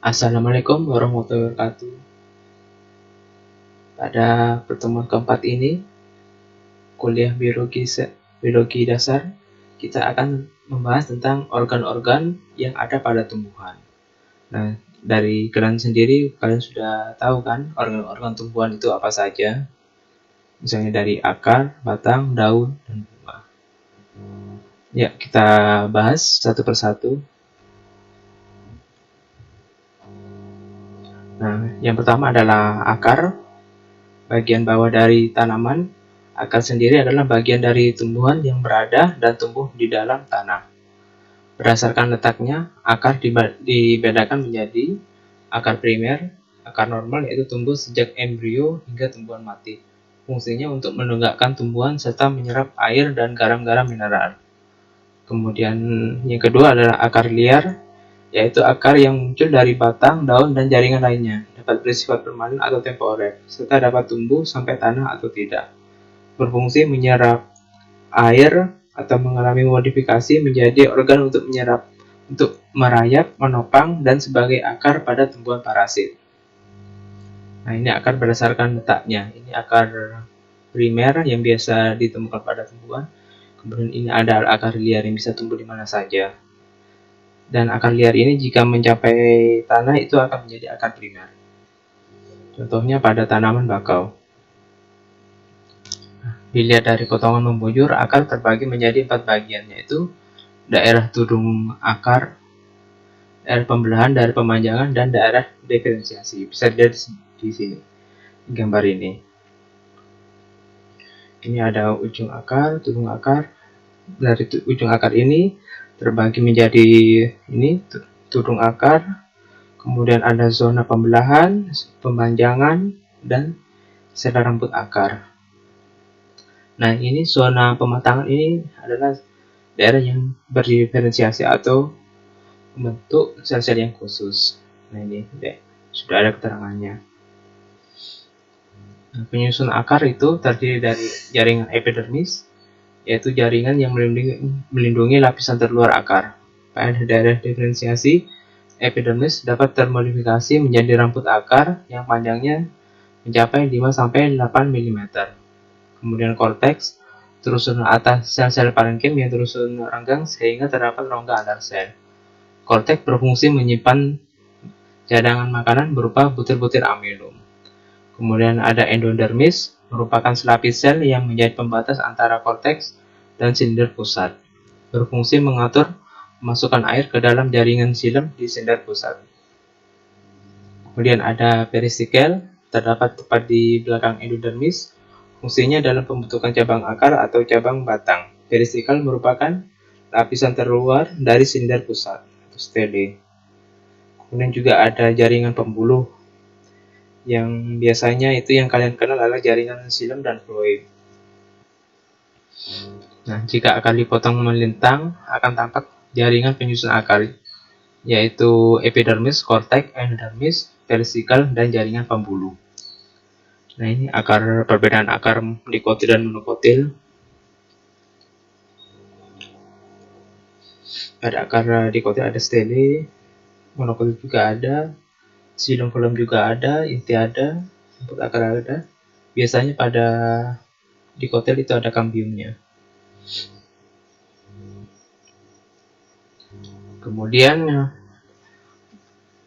Assalamualaikum warahmatullahi wabarakatuh. Pada pertemuan keempat ini, kuliah biologi dasar, kita akan membahas tentang organ-organ yang ada pada tumbuhan. Nah, dari kalian sendiri, kalian sudah tahu kan organ-organ tumbuhan itu apa saja? Misalnya dari akar, batang, daun, dan bunga. Ya, kita bahas satu persatu. Nah, yang pertama adalah akar, bagian bawah dari tanaman. Akar sendiri adalah bagian dari tumbuhan yang berada dan tumbuh di dalam tanah. Berdasarkan letaknya, akar dibedakan menjadi akar primer, akar normal yaitu tumbuh sejak embrio hingga tumbuhan mati. Fungsinya untuk menegakkan tumbuhan serta menyerap air dan garam-garam mineral. Kemudian yang kedua adalah akar liar, yaitu akar yang muncul dari batang, daun, dan jaringan lainnya. Dapat bersifat permanen atau temporer, serta dapat tumbuh sampai tanah atau tidak. Berfungsi menyerap air atau mengalami modifikasi menjadi organ untuk merayap, menopang, dan sebagai akar pada tumbuhan parasit. Nah, ini akar berdasarkan letaknya. Ini akar primer yang biasa ditemukan pada tumbuhan. Kemudian ini ada akar liar yang bisa tumbuh di mana saja. Dan akar liar ini jika mencapai tanah itu akan menjadi akar primer. Contohnya pada tanaman bakau. Dilihat dari potongan membujur, akar terbagi menjadi 4 bagian, yaitu daerah tudung akar, daerah pembelahan, daerah pemanjangan, dan daerah diferensiasi. Bisa dilihat di sini, di gambar ini. Ini ada ujung akar, tudung akar. Dari ujung akar ini terbagi menjadi ini tudung akar, kemudian ada zona pembelahan, pemanjangan, dan sel rambut akar. Nah, ini zona pematangan ini adalah daerah yang berdiferensiasi atau membentuk sel-sel yang khusus. Nah, ini sudah ada keterangannya. Nah, penyusun akar itu terdiri dari jaringan epidermis, yaitu jaringan yang melindungi lapisan terluar akar. Pada daerah diferensiasi, epidermis dapat termodifikasi menjadi rambut akar yang panjangnya mencapai 5-8 mm. Kemudian korteks, terusan atas sel-sel parenkim yang terusan renggang sehingga terdapat rongga antar sel. Korteks berfungsi menyimpan cadangan makanan berupa butir-butir amilum. Kemudian ada endodermis, merupakan selapis sel yang menjadi pembatas antara korteks dan silinder pusat. Berfungsi mengatur masukkan air ke dalam jaringan xilem di silinder pusat. Kemudian ada peristikel, terdapat tepat di belakang endodermis. Fungsinya dalam pembentukan cabang akar atau cabang batang. Peristikel merupakan lapisan terluar dari silinder pusat atau stele. Kemudian juga ada jaringan pembuluh, yang biasanya itu yang kalian kenal adalah jaringan xilem dan floem. Nah, jika akar dipotong melintang, akan tampak jaringan penyusun akar, yaitu epidermis, korteks, endodermis, peristikel, dan jaringan pembuluh. Nah, ini perbedaan akar dikotil dan monokotil. Pada akar dikotil ada stele, monokotil juga ada, xilem floem juga ada, inti ada, rambut akar ada. Biasanya pada dikotil itu ada kambiumnya. Kemudian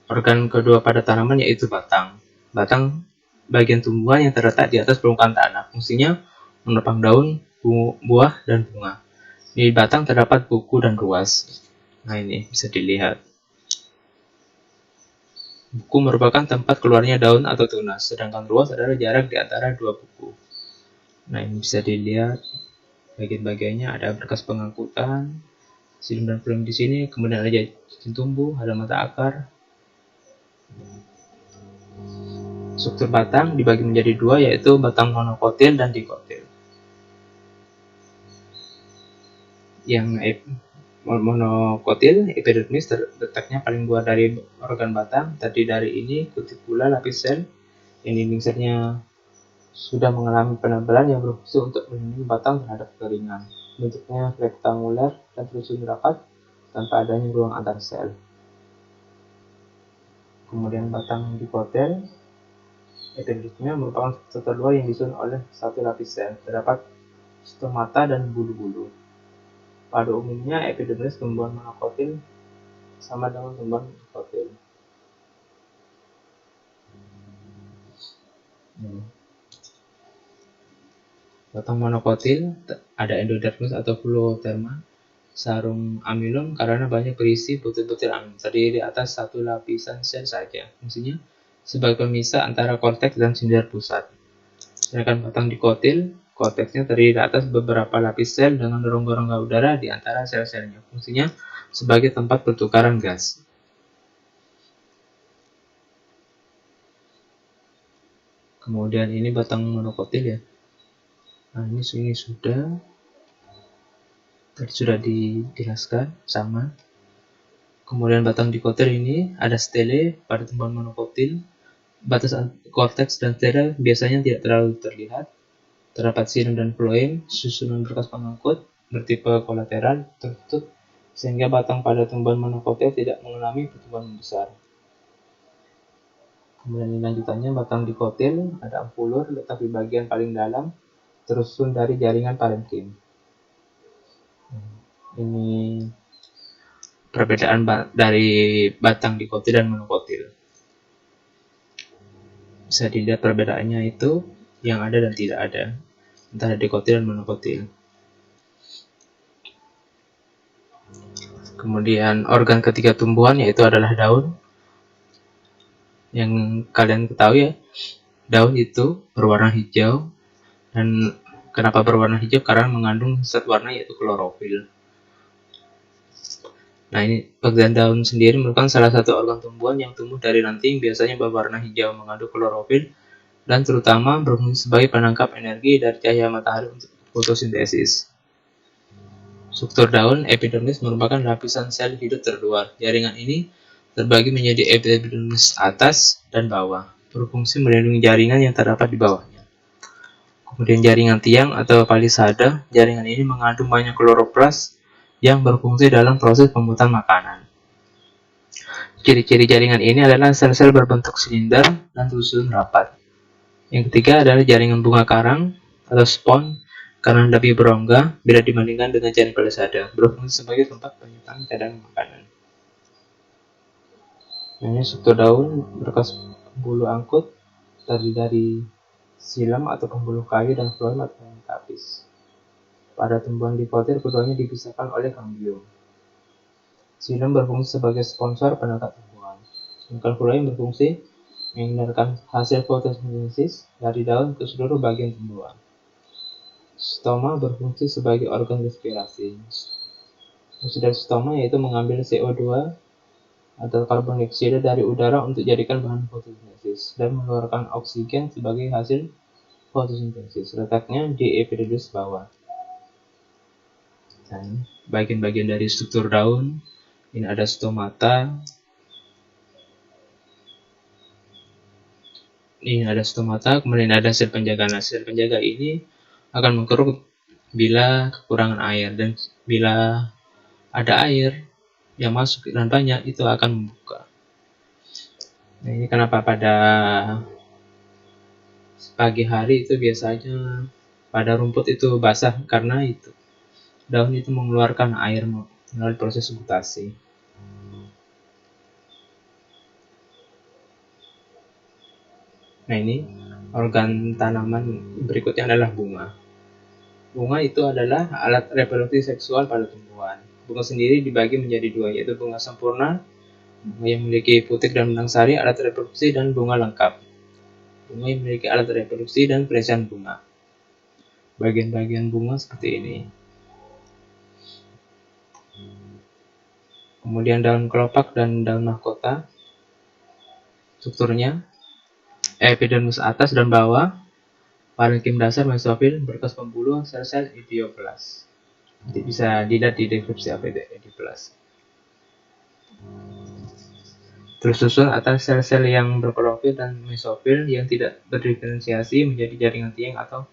organ kedua pada tanaman yaitu batang. Batang bagian tumbuhan yang terletak di atas permukaan tanah. Fungsinya menopang daun, buah, dan bunga. Di batang terdapat buku dan ruas. Nah, ini bisa dilihat. Buku merupakan tempat keluarnya daun atau tunas, sedangkan ruas adalah jarak di antara dua buku. Nah, ini bisa dilihat bagian-bagiannya, ada berkas pengangkutan, xilem dan floem di sini, kemudian ada jaring tumbuh, ada mata akar. Struktur batang dibagi menjadi dua, yaitu batang monokotil dan dikotil. Yang monokotil, epidermis, letaknya paling luar dari organ batang. Tadi dari ini kutikula, lapis sel, yang dinding selnya sudah mengalami penebalan yang berfungsi untuk melindungi batang terhadap kekeringan. Bentuknya rektanguler dan tersusun rapat tanpa adanya ruang antar sel. Kemudian batang dikotil, epidermisnya merupakan struktur luar yang disusun oleh satu lapis sel. Terdapat stomata dan bulu-bulu. Pada umumnya, epidermis tumbuhan monokotil sama dengan tumbuhan dikotil. Batang monokotil ada endodermis atau phloderma, sarung amilum karena banyak berisi butir-butir amin, terdiri di atas satu lapisan sel saja. Fungsinya sebagai pemisah antara korteks dan sindir pusat. Sedangkan batang dikotil, korteksnya terdiri di atas beberapa lapis sel dengan rongga-rongga udara di antara sel-selnya. Fungsinya sebagai tempat pertukaran gas. Kemudian ini batang monokotil ya. Nah, ini sudah tadi sudah dijelaskan sama. Kemudian batang dikotil ini ada stele pada tumbuhan monokotil. Batas korteks dan stele biasanya tidak terlalu terlihat. Terdapat xilem dan floem, susunan berkas pengangkut bertipe kolateral tertutup sehingga batang pada tumbuhan monokotil tidak mengalami pertumbuhan besar. Kemudian lanjutannya batang dikotil ada ampulur letak di bagian paling dalam tersusun dari jaringan parenkim. Ini perbedaan dari batang dikotil dan monokotil. Bisa dilihat perbedaannya itu yang ada dan tidak ada antara dikotil dan monokotil. Kemudian organ ketiga tumbuhan yaitu adalah daun. Yang kalian ketahui ya, daun itu berwarna hijau, dan kenapa berwarna hijau? Karena mengandung zat warna yaitu klorofil. Nah, ini bagian daun sendiri merupakan salah satu organ tumbuhan yang tumbuh dari ranting, biasanya berwarna hijau mengandung klorofil dan terutama berfungsi sebagai penangkap energi dari cahaya matahari untuk fotosintesis. Struktur daun epidermis merupakan lapisan sel hidup terluar. Jaringan ini terbagi menjadi epidermis atas dan bawah, berfungsi melindungi jaringan yang terdapat di bawahnya. Kemudian jaringan tiang atau palisada, jaringan ini mengandung banyak kloroplas yang berfungsi dalam proses pembuatan makanan. Ciri-ciri jaringan ini adalah sel-sel berbentuk silinder dan tersusun rapat. Yang ketiga adalah jaringan bunga karang atau spon karena lebih berongga bila dibandingkan dengan jaringan palisada, berfungsi sebagai tempat penyimpanan cadangan makanan. Ini struktur daun berkas bulu angkut terdiri dari xilem atau pembuluh kayu dan floem atau metapis. Pada tumbuhan dikotil keduanya dipisahkan oleh kambium. Xilem berfungsi sebagai sponsor penangkap tumbuhan, sedangkan floem berfungsi mengedarkan hasil fotosintesis dari daun ke seluruh bagian tumbuhan. Stoma berfungsi sebagai organ respirasi. Fungsi dari stoma yaitu mengambil CO2 atau karbon dioksida dari udara untuk jadikan bahan fotosintesis dan mengeluarkan oksigen sebagai hasil fotosintesis. Letaknya di epidermis bawah. Dan bagian-bagian dari struktur daun, ini ada stomata. Ini ada stomata, kemudian ada sel penjaga. Nah, sel penjaga ini akan mengkerut bila kekurangan air, dan bila ada air yang masuk dan banyak itu akan membuka. Nah, ini kenapa pada pagi hari itu biasanya pada rumput itu basah, karena itu daun itu mengeluarkan air melalui proses gutasi. Nah, ini organ tanaman berikutnya adalah bunga. Bunga itu adalah alat reproduksi seksual pada tumbuhan. Bunga sendiri dibagi menjadi dua, yaitu bunga sempurna, bunga yang memiliki putik dan benang sari, alat reproduksi, dan bunga lengkap. Bunga yang memiliki alat reproduksi dan pelecehan bunga. Bagian-bagian bunga seperti ini. Kemudian daun kelopak dan daun mahkota. Strukturnya epidermis atas dan bawah, parenkim dasar mesofil, berkas pembuluh, sel-sel idioplas. Nanti bisa dilihat di deskripsi apa itu idioplas. Tersusun atas sel-sel yang berklorofil dan mesofil yang tidak berdiferensiasi menjadi jaringan tiang atau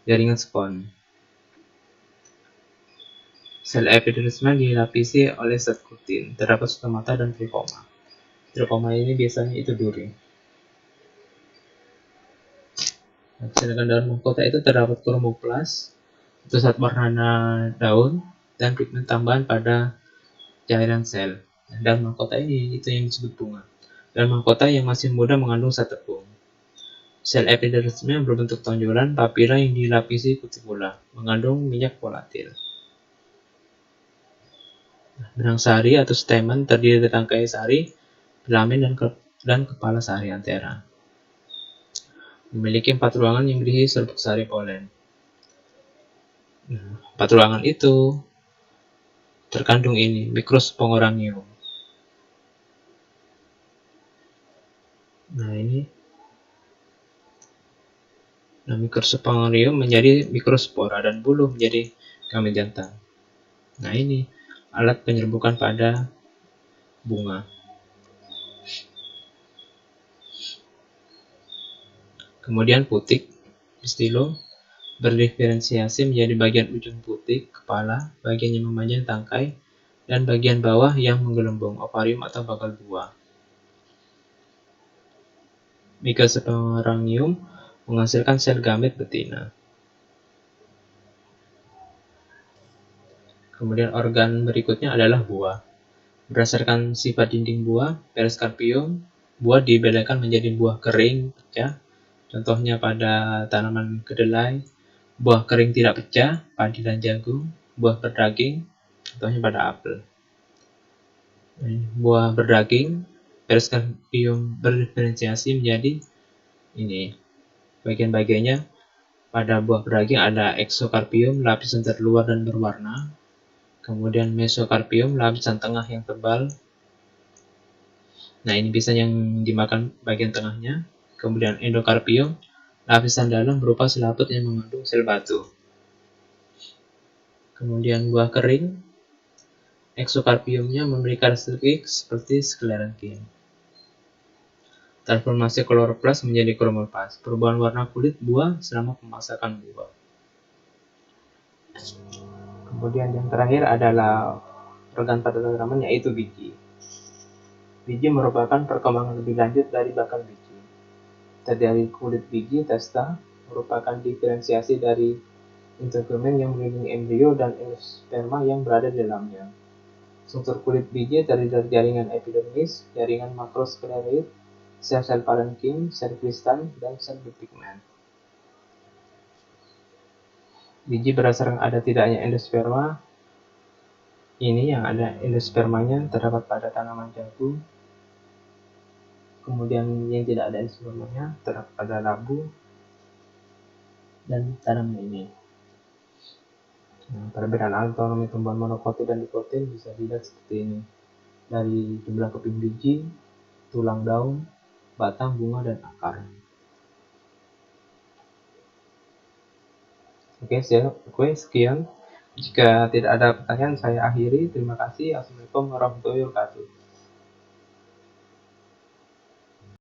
jaringan spon. Sel epidermisnya dilapisi oleh zat kutin, terdapat stomata dan trikoma. Tropoma ini biasanya itu duri. Sedangkan daun mahkota itu terdapat kromoplas, itu zat warna daun, dan pigmen tambahan pada cairan sel. Daun mahkota ini itu yang disebut bunga. Daun mahkota yang masih muda mengandung zat tepung. Sel epidermisnya berbentuk tonjolan papila yang dilapisi kutikula, mengandung minyak volatil. Benang sari atau stamen terdiri dari tangkai sari, filamen, dan kepala sari antera. Memiliki 4 ruangan yang berisi serbuk sari polen. 4 ruangan itu terkandung ini mikrosporangium. Mikrosporangium menjadi mikrospora dan bulu menjadi gamet jantan. Ini alat penyerbukan pada bunga. Kemudian putik, pistilo, berdiferensiasi menjadi bagian ujung putik, kepala, bagian yang memanjang tangkai, dan bagian bawah yang menggelembung, ovarium atau bakal buah. Mikrosporangium menghasilkan sel gamet betina. Kemudian organ berikutnya adalah buah. Berdasarkan sifat dinding buah, perikarpium, buah dibedakan menjadi buah kering, pecah. Contohnya pada tanaman kedelai, buah kering tidak pecah, padi dan jagung, buah berdaging, contohnya pada apel. Buah berdaging, perikarpium berdiferensiasi menjadi ini. Bagian-bagiannya pada buah berdaging ada eksokarpium, lapisan terluar dan berwarna. Kemudian mesokarpium, lapisan tengah yang tebal. Ini biasanya yang dimakan bagian tengahnya. Kemudian endokarpium, lapisan dalam berupa selaput yang mengandung sel batu. Kemudian buah kering, eksokarpiumnya memiliki karakteristik seperti sklerokin. Transformasi kloroplas menjadi kromoplas, perubahan warna kulit buah selama pemasakan buah. Kemudian yang terakhir adalah organ pada tanaman, yaitu biji. Biji merupakan perkembangan lebih lanjut dari bakal biji. Dari kulit biji, testa merupakan diferensiasi dari integumen yang melindungi embrio dan endosperma yang berada di dalamnya. Struktur kulit biji terdiri dari jaringan epidermis, jaringan makroskleroid, sel-sel parenkim, sel kristal, dan sel berpigmen. Biji berdasarkan ada tidaknya endosperma. Ini yang ada endospermanya terdapat pada tanaman jagung. Kemudian yang tidak ada endospermanya terdapat pada labu dan tanaman ini. Perbedaan anatomi tumbuhan monokotil dan dikotil bisa dilihat seperti ini. Dari jumlah keping biji, tulang daun, batang, bunga, dan akar. Oke, sekian. Jika tidak ada pertanyaan, saya akhiri. Terima kasih. Assalamualaikum warahmatullahi wabarakatuh.